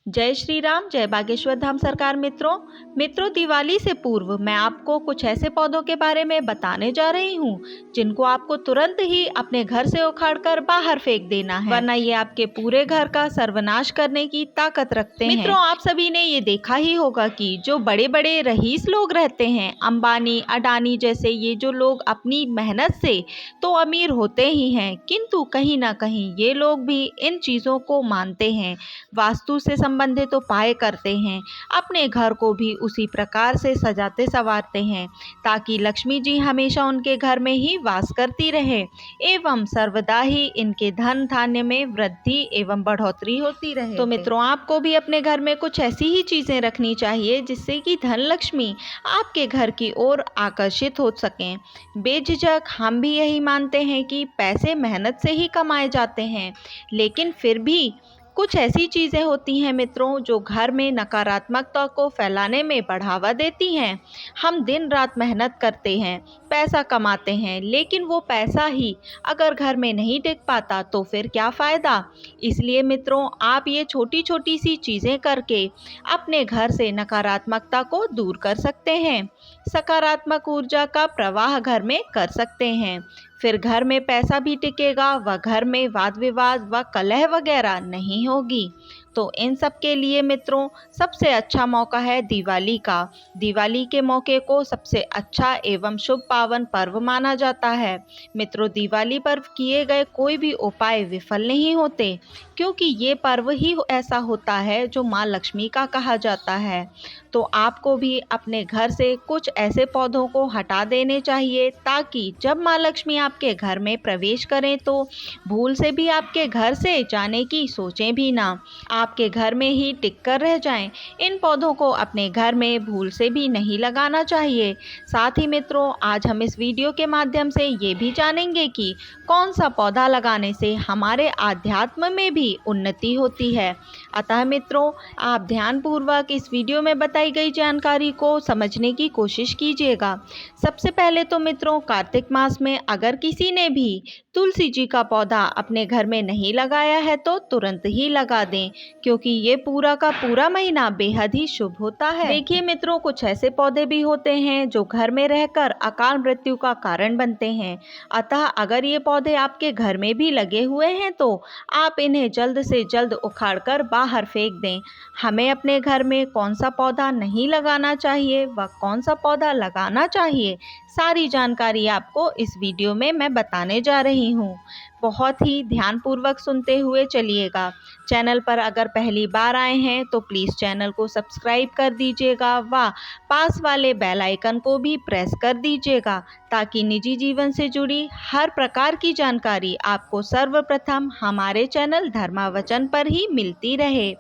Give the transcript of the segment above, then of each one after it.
जय श्री राम, जय बागेश्वर धाम सरकार। मित्रों दिवाली से पूर्व मैं आपको कुछ ऐसे पौधों के बारे में बताने जा रही हूँ जिनको आपको तुरंत ही अपने घर से उखाड़कर बाहर फेंक देना है, वरना ये आपके पूरे घर का सर्वनाश करने की ताकत रखते हैं। मित्रों, आप सभी ने ये देखा ही होगा कि जो बड़े बड़े रईस लोग रहते हैं, अंबानी, अडानी जैसे, ये जो लोग अपनी मेहनत से तो अमीर होते ही हैं, किंतु कहीं ना कहीं ये लोग भी इन चीज़ों को मानते हैं, वास्तु से संबंधित उपाय करते हैं, अपने घर को भी उसी प्रकार से सजाते संवारते हैं ताकि लक्ष्मी जी हमेशा उनके घर में ही वास करती रहे एवं सर्वदा ही इनके धन धान्य में वृद्धि एवं बढ़ोतरी होती रहे। तो मित्रों, आपको भी अपने घर में कुछ ऐसी ही चीजें रखनी चाहिए जिससे कि धन लक्ष्मी आपके घर की ओर आकर्षित हो सकें। बेझिझक हम भी यही मानते हैं कि पैसे मेहनत से ही कमाए जाते हैं, लेकिन फिर भी कुछ ऐसी चीज़ें होती हैं मित्रों जो घर में नकारात्मकता को फैलाने में बढ़ावा देती हैं। हम दिन रात मेहनत करते हैं, पैसा कमाते हैं, लेकिन वो पैसा ही अगर घर में नहीं टिक पाता तो फिर क्या फ़ायदा। इसलिए मित्रों, आप ये छोटी छोटी सी चीज़ें करके अपने घर से नकारात्मकता को दूर कर सकते हैं, सकारात्मक ऊर्जा का प्रवाह घर में कर सकते हैं। फिर घर में पैसा भी टिकेगा व घर में वाद विवाद व कलह वगैरह नहीं होगी। तो इन सब के लिए मित्रों सबसे अच्छा मौका है दिवाली का। दिवाली के मौके को सबसे अच्छा एवं शुभ पावन पर्व माना जाता है। मित्रों, दिवाली पर किए गए कोई भी उपाय विफल नहीं होते, क्योंकि ये पर्व ही ऐसा होता है जो माँ लक्ष्मी का कहा जाता है। तो आपको भी अपने घर से कुछ ऐसे पौधों को हटा देने चाहिए ताकि जब माँ लक्ष्मी आपके घर में प्रवेश करें तो भूल से भी आपके घर से जाने की सोचें भी ना, आपके घर में ही टिक कर रह जाएं। इन पौधों को अपने घर में भूल से भी नहीं लगाना चाहिए। साथ ही मित्रों, आज हम इस वीडियो के माध्यम से ये भी जानेंगे कि कौन सा पौधा लगाने से हमारे आध्यात्म में भी उन्नति होती है। अतः मित्रों, आप ध्यानपूर्वक इस वीडियो में बताई गई जानकारी को समझने की कोशिश कीजिएगा। सबसे पहले तो मित्रों, कार्तिक मास में अगर किसी ने भी तुलसी जी का पौधा अपने घर में नहीं लगाया है तो तुरंत ही लगा दें, क्योंकि ये पूरा का पूरा महीना बेहद ही शुभ होता है। देखिए मित्रों, कुछ ऐसे पौधे भी होते हैं जो घर में रहकर अकाल मृत्यु का कारण बनते हैं। अतः अगर ये पौधे आपके घर में भी लगे हुए हैं तो आप इन्हें जल्द से जल्द उखाड़कर बाहर फेंक दें। हमें अपने घर में कौन सा पौधा नहीं लगाना चाहिए व कौन सा पौधा लगाना चाहिए, सारी जानकारी आपको इस वीडियो में मैं बताने जा रही हूँ। बहुत ही ध्यानपूर्वक सुनते हुए चलिएगा। चैनल पर अगर पहली बार आए हैं तो प्लीज़ चैनल को सब्सक्राइब कर दीजिएगा व पास वाले बेल आइकन को भी प्रेस कर दीजिएगा ताकि निजी जीवन से जुड़ी हर प्रकार की जानकारी आपको सर्वप्रथम हमारे चैनल धर्मावचन पर ही मिलती रहे।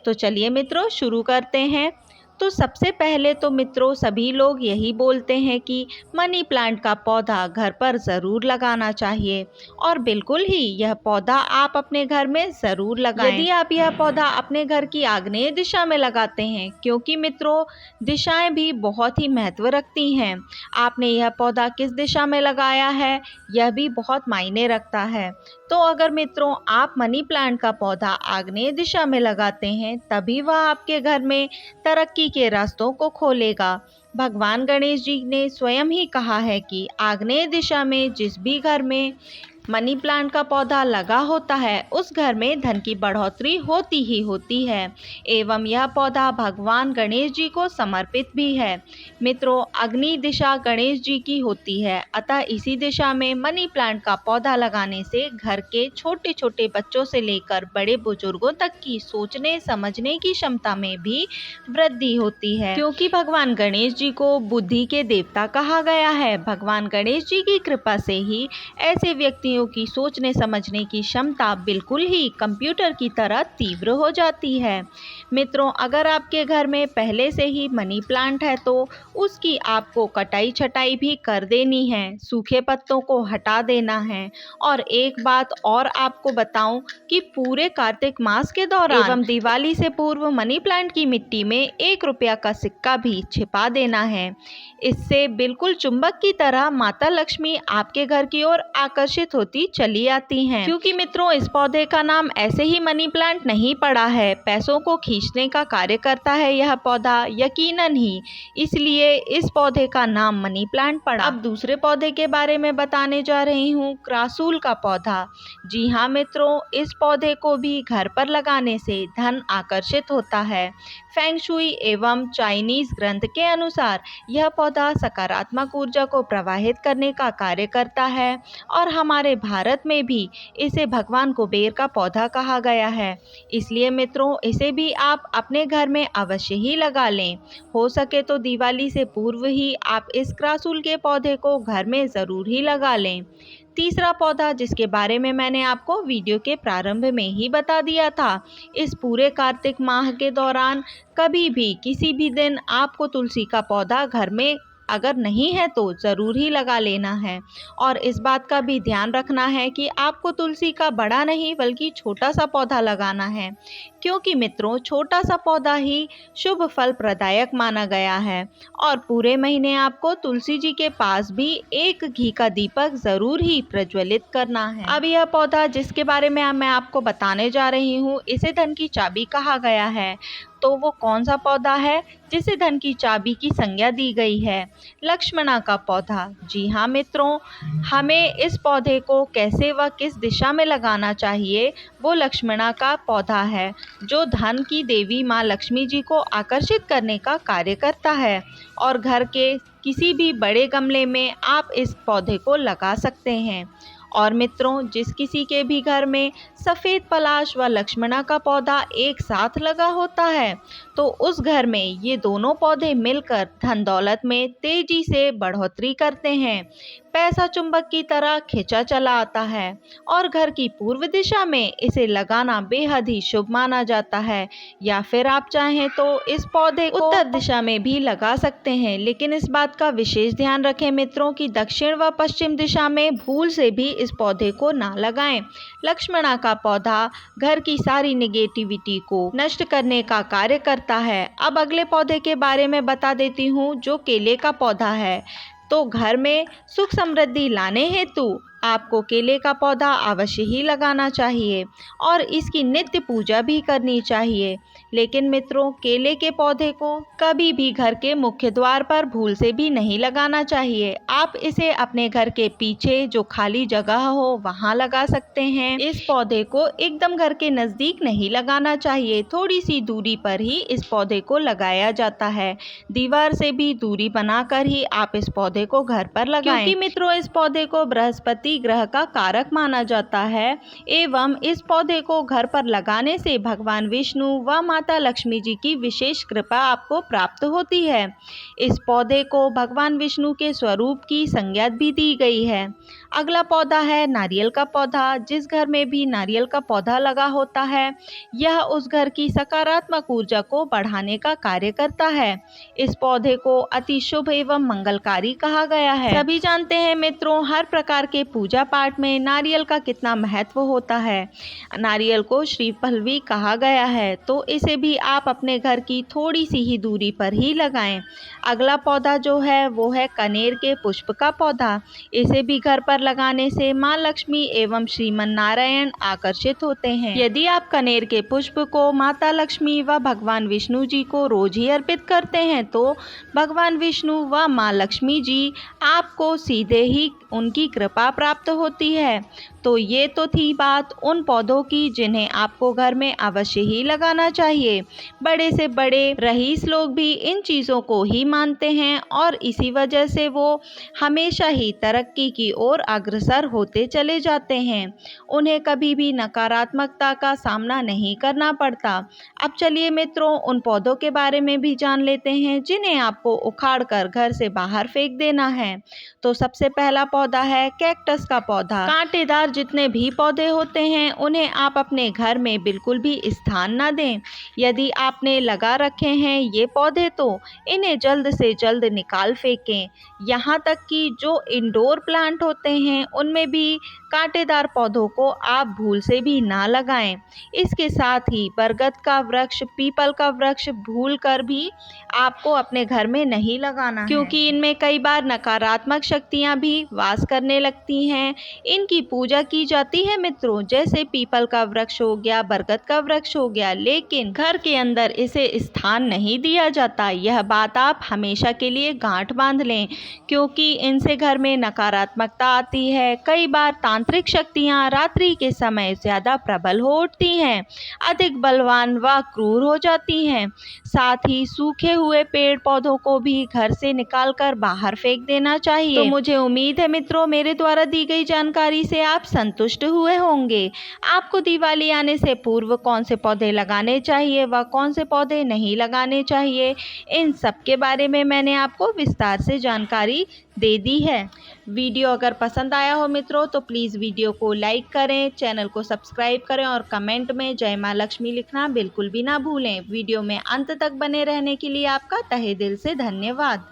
तो चलिए मित्रों, शुरू करते हैं। तो सबसे पहले तो मित्रों, सभी लोग यही बोलते हैं कि मनी प्लांट का पौधा घर पर ज़रूर लगाना चाहिए, और बिल्कुल ही यह पौधा आप अपने घर में ज़रूर लगाएं। यदि आप यह पौधा अपने घर की आग्नेय दिशा में लगाते हैं, क्योंकि मित्रों दिशाएं भी बहुत ही महत्व रखती हैं। आपने यह पौधा किस दिशा में लगाया है यह भी बहुत मायने रखता है। तो अगर मित्रों आप मनी प्लांट का पौधा आग्नेय दिशा में लगाते हैं तभी वह आपके घर में तरक्की के रास्तों को खोलेगा। भगवान गणेश जी ने स्वयं ही कहा है कि आग्नेय दिशा में जिस भी घर में मनी प्लांट का पौधा लगा होता है उस घर में धन की बढ़ोतरी होती ही होती है, एवं यह पौधा भगवान गणेश जी को समर्पित भी है। मित्रों, अग्नि दिशा गणेश जी की होती है, अतः इसी दिशा में मनी प्लांट का पौधा लगाने से घर के छोटे छोटे बच्चों से लेकर बड़े बुजुर्गों तक की सोचने समझने की क्षमता में भी वृद्धि होती है, क्योंकि भगवान गणेश जी को बुद्धि के देवता कहा गया है। भगवान गणेश जी की कृपा से ही ऐसे व्यक्ति की सोचने समझने की क्षमता बिल्कुल ही कंप्यूटर की तरह तीव्र हो जाती है। मित्रों, अगर आपके घर में पहले से ही मनी प्लांट है तो उसकी आपको कटाई छटाई भी कर देनी है, सूखे पत्तों को हटा देना है। और एक बात और आपको बताऊं कि पूरे कार्तिक मास के दौरान एवं दिवाली से पूर्व मनी प्लांट की मिट्टी में 1 रुपया का सिक्का भी छिपा देना है। इससे बिल्कुल चुंबक की तरह माता लक्ष्मी आपके घर की ओर आकर्षित हो होती चली आती हैं। क्योंकि मित्रों इस पौधे का नाम ऐसे ही मनी प्लांट नहीं पड़ा है, पैसों को खींचने का कार्य करता है यह पौधा यकीनन ही, इसलिए इस पौधे का नाम मनी प्लांट पड़ा। अब दूसरे पौधे के बारे में बताने जा रही हूँ, क्रासूल का पौधा। जी हाँ मित्रों, इस पौधे को भी घर पर लगाने से धन आकर्षित होता है। फेंग शुई एवं चाइनीज ग्रंथ के अनुसार यह पौधा सकारात्मक ऊर्जा को प्रवाहित करने का कार्य करता है और हमारे भारत में भी इसे भगवान कुबेर का पौधा कहा गया है। इसलिए मित्रों इसे भी आप अपने घर में अवश्य ही लगा लें। हो सके तो दिवाली से पूर्व ही आप इस क्रासूल के पौधे को घर में ज़रूर ही लगा लें। तीसरा पौधा जिसके बारे में मैंने आपको वीडियो के प्रारंभ में ही बता दिया था, इस पूरे कार्तिक माह के दौरान कभी भी किसी भी दिन आपको तुलसी का पौधा घर में अगर नहीं है तो ज़रूर ही लगा लेना है। और इस बात का भी ध्यान रखना है कि आपको तुलसी का बड़ा नहीं बल्कि छोटा सा पौधा लगाना है, क्योंकि मित्रों छोटा सा पौधा ही शुभ फल प्रदायक माना गया है। और पूरे महीने आपको तुलसी जी के पास भी एक घी का दीपक ज़रूर ही प्रज्वलित करना है। अब यह पौधा जिसके बारे में मैं आपको बताने जा रही हूँ, इसे धन की चाबी कहा गया है। तो वो कौन सा पौधा है जिसे धन की चाबी की संज्ञा दी गई है? लक्ष्मणा का पौधा। जी हाँ मित्रों, हमें इस पौधे को कैसे व किस दिशा में लगाना चाहिए, वो लक्ष्मणा का पौधा है जो धन की देवी माँ लक्ष्मी जी को आकर्षित करने का कार्य करता है। और घर के किसी भी बड़े गमले में आप इस पौधे को लगा सकते हैं। और मित्रों जिस किसी के भी घर में सफ़ेद पलाश व लक्ष्मणा का पौधा एक साथ लगा होता है, तो उस घर में ये दोनों पौधे मिलकर धन दौलत में तेजी से बढ़ोतरी करते हैं। पैसा चुंबक की तरह खींचा चला आता है और घर की पूर्व दिशा में इसे लगाना बेहद ही शुभ माना जाता है। या फिर आप चाहें तो इस पौधे को उत्तर दिशा में भी लगा सकते हैं, लेकिन इस बात का विशेष ध्यान रखें मित्रों कि दक्षिण व पश्चिम दिशा में भूल से भी इस पौधे को ना लगाएं। लक्ष्मणा का पौधा घर की सारी नेगेटिविटी को नष्ट करने का कार्य करता है। अब अगले पौधे के बारे में बता देती हूँ, जो केले का पौधा है। तो घर में सुख समृद्धि लाने हेतु आपको केले का पौधा अवश्य ही लगाना चाहिए और इसकी नित्य पूजा भी करनी चाहिए। लेकिन मित्रों केले के पौधे को कभी भी घर के मुख्य द्वार पर भूल से भी नहीं लगाना चाहिए। आप इसे अपने घर के पीछे जो खाली जगह हो वहाँ लगा सकते हैं। इस पौधे को एकदम घर के नज़दीक नहीं लगाना चाहिए, थोड़ी सी दूरी पर ही इस पौधे को लगाया जाता है। दीवार से भी दूरी बनाकर ही आप इस पौधे को घर पर लगाएं, क्योंकि मित्रों इस पौधे को बृहस्पति ग्रह का कारक माना जाता है एवं इस पौधे को घर पर लगाने से भगवान विष्णु व माता लक्ष्मी जी की विशेष कृपा आपको प्राप्त होती है। इस पौधे को भगवान विष्णु के स्वरूप की संज्ञा भी दी गई है। अगला पौधा है नारियल का पौधा। जिस घर में भी नारियल का पौधा लगा होता है, यह उस घर की सकारात्मक ऊर्जा को बढ़ाने का कार्य करता है। इस पौधे को अति शुभ एवं मंगलकारी कहा गया है। सभी जानते हैं मित्रों हर प्रकार के पूजा पाठ में नारियल का कितना महत्व होता है। नारियल को श्रीफल भी कहा गया है, तो इसे भी आप अपने घर की थोड़ी सी ही दूरी पर ही लगाएं। अगला पौधा जो है वो है कनेर के पुष्प का पौधा। इसे भी घर पर लगाने से माँ लक्ष्मी एवं श्रीमन नारायण आकर्षित होते हैं। यदि आप कनेर के पुष्प को माता लक्ष्मी व भगवान विष्णु जी को रोज ही अर्पित करते हैं, तो भगवान विष्णु व माँ लक्ष्मी जी आपको सीधे ही उनकी कृपा प्राप्त होती है। तो ये तो थी बात उन पौधों की जिन्हें आपको घर में अवश्य ही लगाना चाहिए। बड़े से बड़े रईस लोग भी इन चीज़ों को ही मानते हैं और इसी वजह से वो हमेशा ही तरक्की की ओर अग्रसर होते चले जाते हैं। उन्हें कभी भी नकारात्मकता का सामना नहीं करना पड़ता। अब चलिए मित्रों उन पौधों के बारे में भी जान लेते हैं जिन्हें आपको उखाड़ कर घर से बाहर फेंक देना है। तो सबसे पहला पौधा है कैक्टस का पौधा। कांटेदार जितने भी पौधे होते हैं उन्हें आप अपने घर में बिल्कुल भी स्थान न दें। यदि आपने लगा रखे हैं ये पौधे तो इन्हें जल्द से जल्द निकाल फेंकें। यहाँ तक कि जो इंडोर प्लांट होते हैं उनमें भी कांटेदार पौधों को आप भूल से भी ना लगाएं। इसके साथ ही बरगद का वृक्ष, पीपल का वृक्ष भूल कर भी आपको अपने घर में नहीं लगाना है, क्योंकि इनमें कई बार नकारात्मक शक्तियां भी वास करने लगती हैं। इनकी पूजा की जाती है मित्रों, जैसे पीपल का वृक्ष हो गया, बरगद का वृक्ष हो गया, लेकिन घर के अंदर इसे स्थान नहीं दिया जाता। यह बात आप हमेशा के लिए गांठ बांध लें, क्योंकि इनसे घर में नकारात्मकता आती है। कई बार तांत्रिक शक्तियां रात्रि के समय ज़्यादा प्रबल हो उठती हैं, अधिक बलवान व क्रूर हो जाती हैं। साथ ही सूखे हुए पेड़ पौधों को भी घर से निकालकर बाहर फेंक देना चाहिए। तो मुझे उम्मीद है मित्रों, मेरे द्वारा दी गई जानकारी से आप संतुष्ट हुए होंगे। आपको दिवाली आने से पूर्व कौन से पौधे लगाने चाहिए व कौन से पौधे नहीं लगाने चाहिए, इन सब के बारे में मैंने आपको विस्तार से जानकारी दे दी है। वीडियो अगर पसंद आया हो मित्रों तो प्लीज़ वीडियो को लाइक करें, चैनल को सब्सक्राइब करें और कमेंट में जय माँ लक्ष्मी लिखना बिल्कुल भी ना भूलें। वीडियो में अंत तक बने रहने के लिए आपका तहे दिल से धन्यवाद।